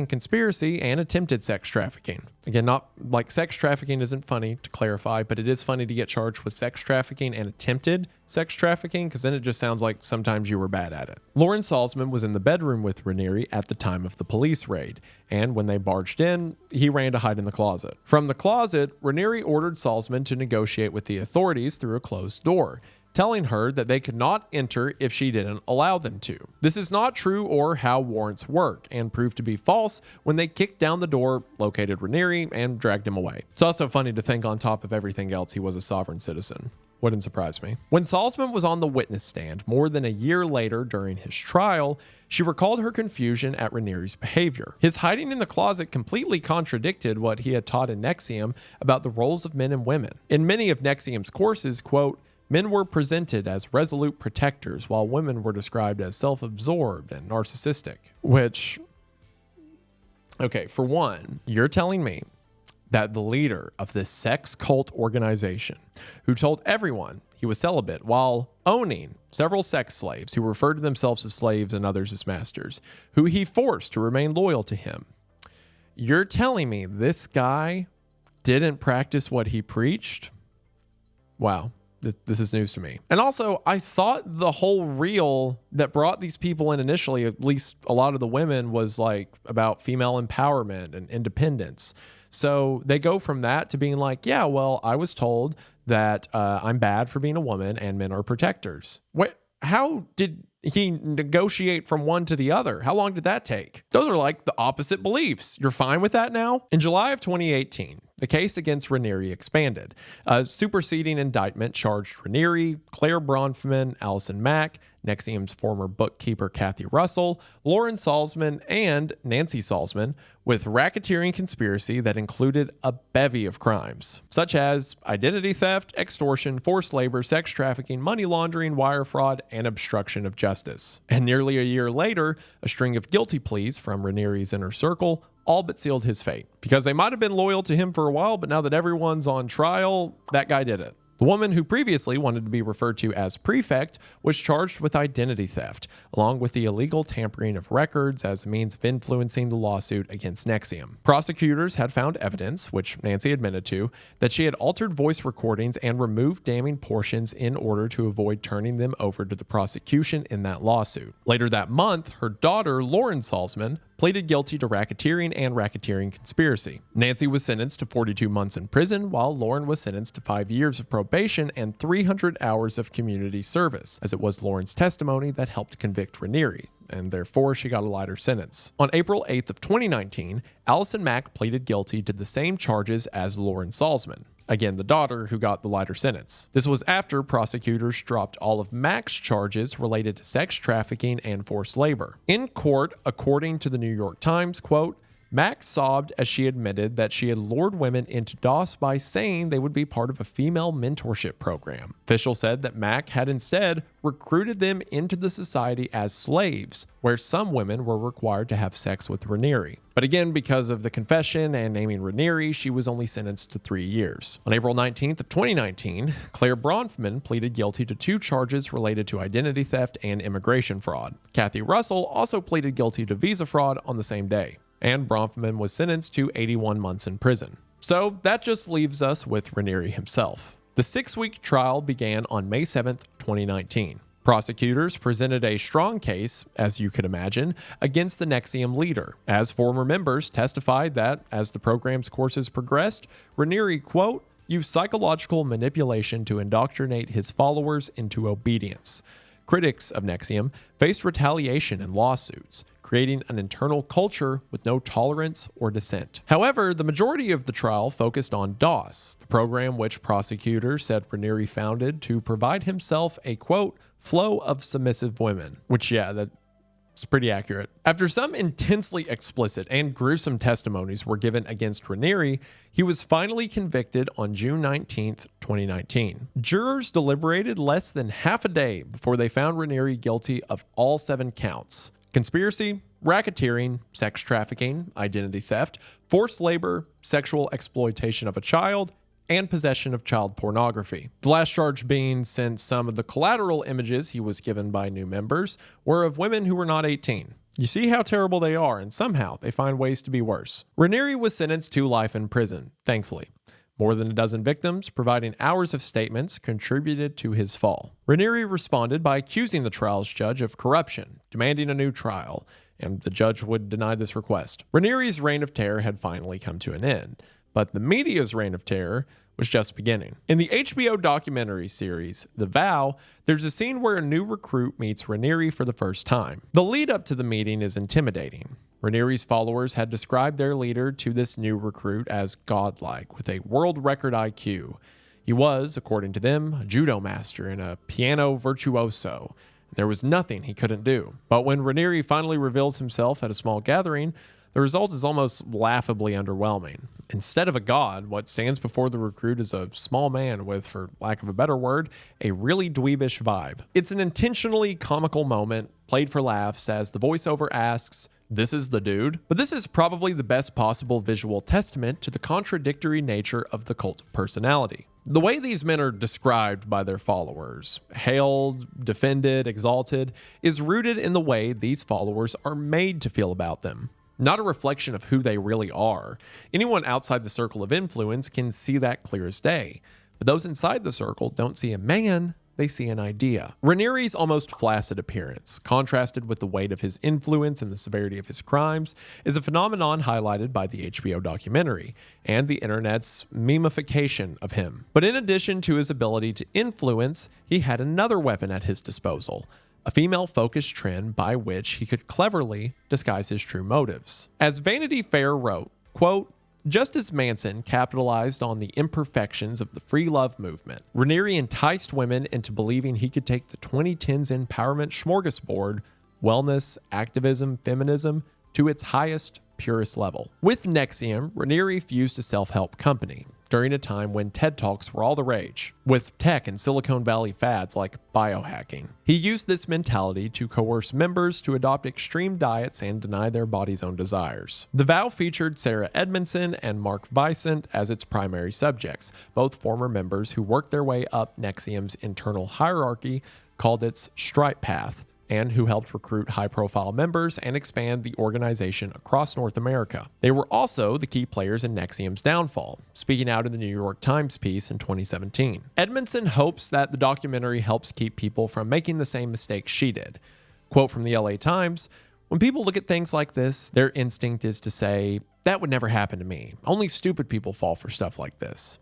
Speaker 1: conspiracy, and attempted sex trafficking. Again, not like sex trafficking isn't funny to clarify, but it is funny to get charged with sex trafficking and attempted sex trafficking because then it just sounds like sometimes you were bad at it. Lauren Salzman was in the bedroom with Raniere at the time of the police raid, and when they barged in, he ran to hide in the closet. From the closet, Raniere ordered Salzman to negotiate with the authorities through a closed door, telling her that they could not enter if she didn't allow them to. This is not true or how warrants work, and proved to be false when they kicked down the door, located Raniere, and dragged him away. It's also funny to think on top of everything else he was a sovereign citizen. Wouldn't surprise me. When Salzman was on the witness stand more than a year later during his trial, she recalled her confusion at Raniere's behavior. His hiding in the closet completely contradicted what he had taught in NXIVM about the roles of men and women. In many of NXIVM's courses, quote, men were presented as resolute protectors, while women were described as self-absorbed and narcissistic. Which, okay, for one, you're telling me that the leader of this sex cult organization, who told everyone he was celibate while owning several sex slaves who referred to themselves as slaves and others as masters, who he forced to remain loyal to him, you're telling me this guy didn't practice what he preached? Wow. This is news to me. And also, I thought the whole reel that brought these people in initially, at least a lot of the women, was like about female empowerment and independence. So they go from that to being like, yeah, well, I was told that I'm bad for being a woman and men are protectors. What? How did he negotiate from one to the other? How long did that take? Those are like the opposite beliefs. You're fine with that now? In July of 2018, the case against Raniere expanded. A superseding indictment charged Raniere, Claire Bronfman, Allison Mack, NXIVM's former bookkeeper Kathy Russell, Lauren Salzman, and Nancy Salzman with racketeering conspiracy that included a bevy of crimes, such as identity theft, extortion, forced labor, sex trafficking, money laundering, wire fraud, and obstruction of justice. And nearly a year later, a string of guilty pleas from Raniere's inner circle all but sealed his fate. Because they might have been loyal to him for a while, but now that everyone's on trial, that guy did it. The woman who previously wanted to be referred to as Prefect was charged with identity theft, along with the illegal tampering of records as a means of influencing the lawsuit against NXIVM. Prosecutors had found evidence, which Nancy admitted to, that she had altered voice recordings and removed damning portions in order to avoid turning them over to the prosecution in that lawsuit. Later that month, her daughter, Lauren Salzman, pleaded guilty to racketeering and racketeering conspiracy. Nancy was sentenced to 42 months in prison, while Lauren was sentenced to 5 years of probation and 300 hours of community service, as it was Lauren's testimony that helped convict Raniere. and therefore she got a lighter sentence. On April 8th of 2019, Allison Mack pleaded guilty to the same charges as Lauren Salzman, again the daughter who got the lighter sentence. This was after prosecutors dropped all of Mack's charges related to sex trafficking and forced labor. In court, according to the New York Times, quote, Mack sobbed as she admitted that she had lured women into DOS by saying they would be part of a female mentorship program. Officials said that Mack had instead recruited them into the society as slaves, where some women were required to have sex with Raniere. But again, because of the confession and naming Raniere, she was only sentenced to 3 years. On April 19th of 2019, Claire Bronfman pleaded guilty to 2 charges related to identity theft and immigration fraud. Kathy Russell also pleaded guilty to visa fraud on the same day, and Bronfman was sentenced to 81 months in prison. So that just leaves us with Raniere himself. The 6-week trial began on May 7th, 2019. Prosecutors presented a strong case, as you could imagine, against the NXIVM leader, as former members testified that, as the program's courses progressed, Raniere, quote, used psychological manipulation to indoctrinate his followers into obedience. Critics of NXIVM faced retaliation and lawsuits, creating an internal culture with no tolerance or dissent. However, the majority of the trial focused on DOS, the program which prosecutors said Raniere founded to provide himself a, quote, flow of submissive women, which, yeah, that's pretty accurate. After some intensely explicit and gruesome testimonies were given against Raniere, he was finally convicted on June 19th, 2019. Jurors deliberated less than half a day before they found Raniere guilty of all 7 counts: conspiracy, racketeering, sex trafficking, identity theft, forced labor, sexual exploitation of a child, and possession of child pornography. The last charge being, since some of the collateral images he was given by new members were of women who were not 18. You see how terrible they are, and somehow they find ways to be worse. Raniere was sentenced to life in prison, thankfully. More than a dozen victims, providing hours of statements, contributed to his fall. Raniere responded by accusing the trial's judge of corruption, demanding a new trial, and the judge would deny this request. Raniere's reign of terror had finally come to an end, but the media's reign of terror was just beginning. In the HBO documentary series, The Vow, there's a scene where a new recruit meets Raniere for the first time. The lead up to the meeting is intimidating. Raniere's followers had described their leader to this new recruit as godlike, with a world record IQ. He was, according to them, a judo master and a piano virtuoso. There was nothing he couldn't do. But when Raniere finally reveals himself at a small gathering, the result is almost laughably underwhelming. Instead of a god, what stands before the recruit is a small man with, for lack of a better word, a really dweebish vibe. It's an intentionally comical moment, played for laughs, as the voiceover asks, "This is the dude?" But this is probably the best possible visual testament to the contradictory nature of the cult of personality. The way these men are described by their followers, hailed, defended, exalted, is rooted in the way these followers are made to feel about them, not a reflection of who they really are. Anyone outside the circle of influence can see that clear as day, but those inside the circle don't see a man, they see an idea. Raniere's almost flaccid appearance, contrasted with the weight of his influence and the severity of his crimes, is a phenomenon highlighted by the HBO documentary and the internet's memification of him. But in addition to his ability to influence, he had another weapon at his disposal: a female-focused trend by which he could cleverly disguise his true motives. As Vanity Fair wrote, quote, "Just as Manson capitalized on the imperfections of the free love movement, Raniere enticed women into believing he could take the 2010s empowerment smorgasbord, wellness, activism, feminism, to its highest, purest level." With NXIVM, Raniere fused a self-help company during a time when TED Talks were all the rage, with tech and Silicon Valley fads like biohacking. He used this mentality to coerce members to adopt extreme diets and deny their body's own desires. The Vow featured Sarah Edmondson and Mark Vicent as its primary subjects, both former members who worked their way up NXIVM's internal hierarchy, called its Stripe Path, and who helped recruit high-profile members and expand the organization across North America. They were also the key players in NXIVM's downfall, speaking out in the New York Times piece in 2017. Edmondson hopes that the documentary helps keep people from making the same mistakes she did. Quote from the LA Times, "When people look at things like this, their instinct is to say, 'That would never happen to me. Only stupid people fall for stuff like this.'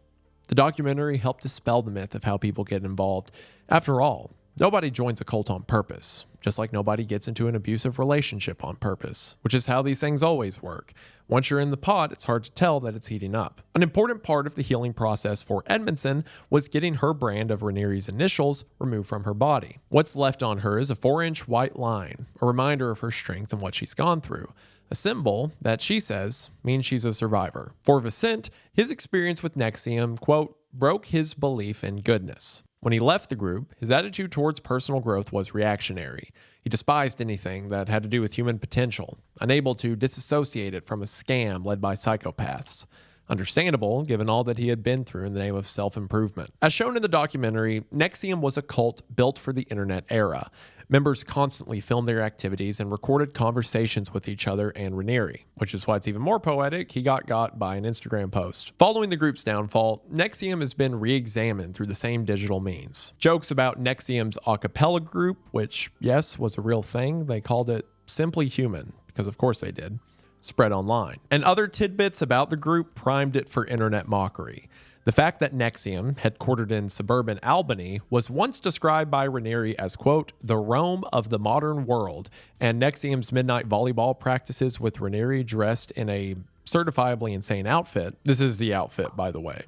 Speaker 1: The documentary helped dispel the myth of how people get involved. After all, Nobody joins a cult on purpose, just like nobody gets into an abusive relationship on purpose, which is how these things always work. Once you're in the pot, it's hard to tell that it's heating up. An important part of the healing process for Edmondson was getting her brand of Rhaenyra's initials removed from her body. What's left on her is a 4-inch white line, a reminder of her strength and what she's gone through. A symbol that she says means she's a survivor. For Vicent, his experience with NXIVM, quote, broke his belief in goodness. When he left the group, his attitude towards personal growth was reactionary. He despised anything that had to do with human potential, unable to disassociate it from a scam led by psychopaths. Understandable, given all that he had been through in the name of self-improvement. As shown in the documentary, NXIVM was a cult built for the internet era. Members constantly filmed their activities and recorded conversations with each other and Rhaenyra, which is why it's even more poetic. He got by an Instagram post. Following the group's downfall, NXIVM has been re-examined through the same digital means. Jokes about NXIVM's a cappella group, which, yes, was a real thing. They called it Simply Human, because of course they did, spread online. And other tidbits about the group primed it for internet mockery. The fact that NXIVM, headquartered in suburban Albany, was once described by Rhaenyra as, quote, the Rome of the modern world, and NXIVM's midnight volleyball practices with Rhaenyra dressed in a certifiably insane outfit. This is the outfit, by the way.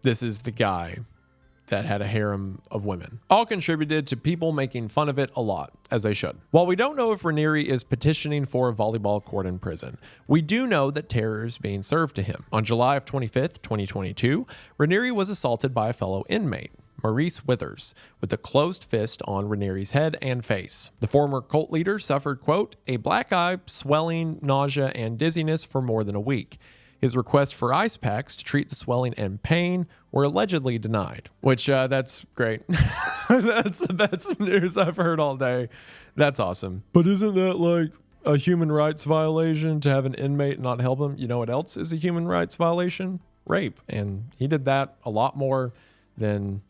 Speaker 1: This is the guy that had a harem of women. All contributed to people making fun of it a lot, as they should. While we don't know if Rhaenyra is petitioning for a volleyball court in prison, we do know that terror is being served to him. On July of 25th, 2022, Rhaenyra was assaulted by a fellow inmate, Maurice Withers, with a closed fist on Rhaenyra's head and face. The former cult leader suffered, quote, a black eye, swelling, nausea, and dizziness for more than a week. His requests for ice packs to treat the swelling and pain were allegedly denied, which that's great. That's the best news I've heard all day. That's awesome. But isn't that like a human rights violation to have an inmate not help him? You know what else is a human rights violation? Rape. And he did that a lot more than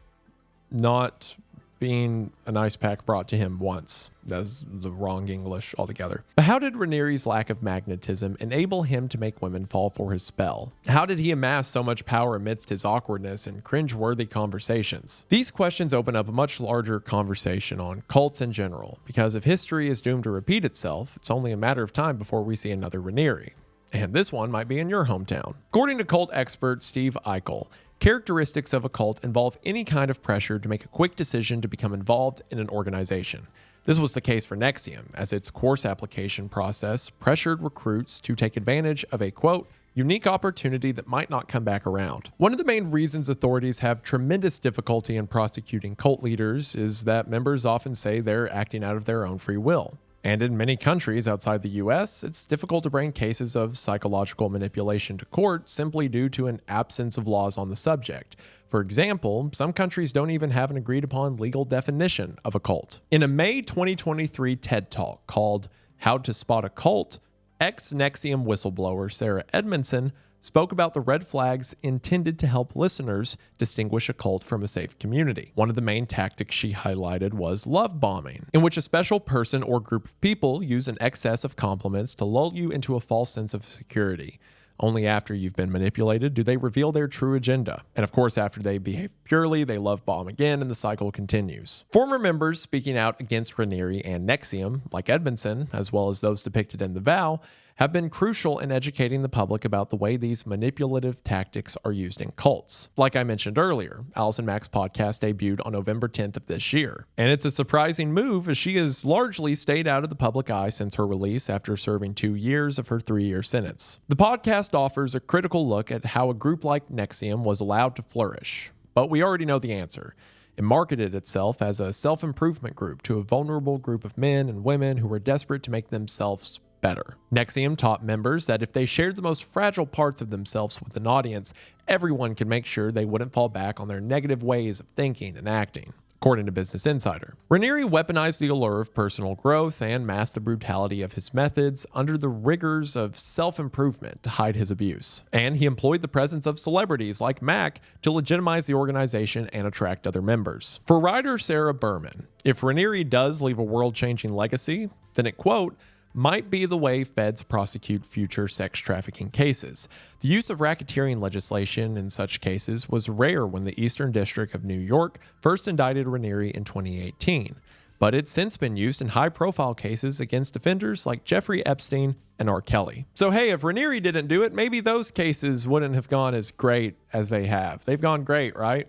Speaker 1: not being an ice pack brought to him once. That's the wrong English altogether. But how did Rhaenyra's lack of magnetism enable him to make women fall for his spell? How did he amass so much power amidst his awkwardness and cringe-worthy conversations? These questions open up a much larger conversation on cults in general, because if history is doomed to repeat itself, it's only a matter of time before we see another Rhaenyra. And this one might be in your hometown. According to cult expert Steve Eichel, characteristics of a cult involve any kind of pressure to make a quick decision to become involved in an organization. This was the case for NXIVM, as its course application process pressured recruits to take advantage of a, quote, unique opportunity that might not come back around. One of the main reasons authorities have tremendous difficulty in prosecuting cult leaders is that members often say they're acting out of their own free will. And in many countries outside the US, it's difficult to bring cases of psychological manipulation to court simply due to an absence of laws on the subject. For example, some countries don't even have an agreed upon legal definition of a cult. In a May 2023 TED Talk called How to Spot a Cult, ex-NXIVM whistleblower Sarah Edmondson spoke about the red flags intended to help listeners distinguish a cult from a safe community. One of the main tactics she highlighted was love bombing, in which a special person or group of people use an excess of compliments to lull you into a false sense of security. Only after you've been manipulated do they reveal their true agenda. And of course, after they behave purely, they love bomb again and the cycle continues. Former members speaking out against Rhaenyra and NXIVM, like Edmondson, as well as those depicted in The Vow, have been crucial in educating the public about the way these manipulative tactics are used in cults. Like I mentioned earlier, Allison Mack's podcast debuted on November 10th of this year. And it's a surprising move, as she has largely stayed out of the public eye since her release after serving 2 years of her 3-year sentence. The podcast offers a critical look at how a group like NXIVM was allowed to flourish. But we already know the answer. It marketed itself as a self-improvement group to a vulnerable group of men and women who were desperate to make themselves better. NXIVM taught members that if they shared the most fragile parts of themselves with an audience, everyone could make sure they wouldn't fall back on their negative ways of thinking and acting. According to Business Insider, Rhaenyra weaponized the allure of personal growth and masked the brutality of his methods under the rigors of self-improvement to hide his abuse. And he employed the presence of celebrities like Mack to legitimize the organization and attract other members. For writer Sarah Berman, if Rhaenyra does leave a world-changing legacy, then it, quote, might be the way feds prosecute future sex trafficking cases. The use of racketeering legislation in such cases was rare when the Eastern District of New York first indicted Raniere in 2018, but it's since been used in high-profile cases against offenders like Jeffrey Epstein and R. Kelly. So hey, if Raniere didn't do it, maybe those cases wouldn't have gone as great as they have. They've gone great, right?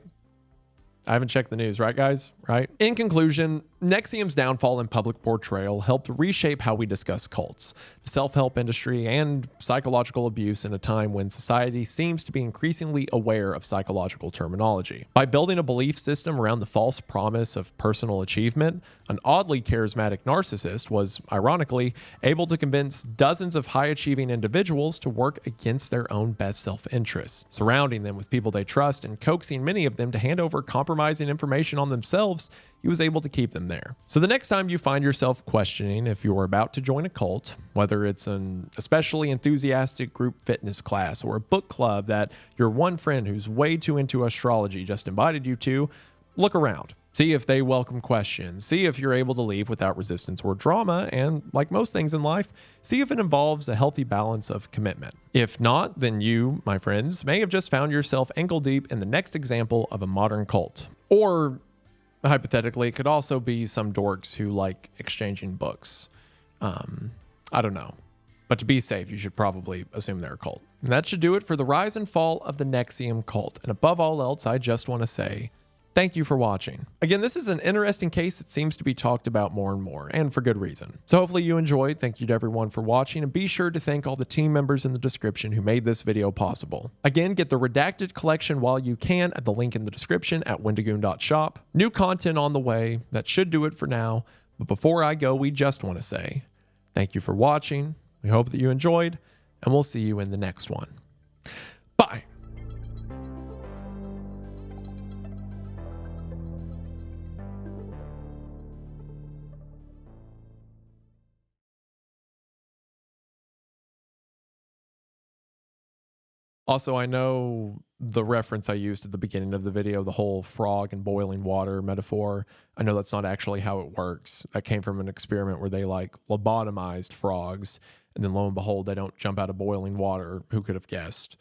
Speaker 1: I haven't checked the news, right guys? Right? In conclusion, NXIVM's downfall and public portrayal helped reshape how we discuss cults, the self-help industry, and psychological abuse in a time when society seems to be increasingly aware of psychological terminology. By building a belief system around the false promise of personal achievement, an oddly charismatic narcissist was, ironically, able to convince dozens of high-achieving individuals to work against their own best self-interests, surrounding them with people they trust and coaxing many of them to hand over compromising information on themselves. He was able to keep them there. So the next time you find yourself questioning if you're about to join a cult, whether it's an especially enthusiastic group fitness class or a book club that your one friend who's way too into astrology just invited you to, look around. See if they welcome questions. See if you're able to leave without resistance or drama. And like most things in life, see if it involves a healthy balance of commitment. If not, then you, my friends, may have just found yourself ankle deep in the next example of a modern cult. Or hypothetically, it could also be some dorks who like exchanging books. I don't know. But to be safe, you should probably assume they're a cult. And that should do it for the rise and fall of the NXIVM cult. And above all else, I just want to say thank you for watching. Again, this is an interesting case that seems to be talked about more and more, and for good reason. So hopefully you enjoyed. Thank you to everyone for watching, and be sure to thank all the team members in the description who made this video possible. Again, get the redacted collection while you can at the link in the description at wendigoon.shop. New content on the way. That should do it for now. But before I go, we just want to say thank you for watching. We hope that you enjoyed, and we'll see you in the next one. Bye. Also, I know the reference I used at the beginning of the video, the whole frog and boiling water metaphor. I know that's not actually how it works. That came from an experiment where they like lobotomized frogs, and then lo and behold, they don't jump out of boiling water. Who could have guessed?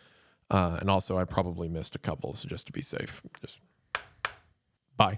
Speaker 1: And also, I probably missed a couple, so just to be safe, just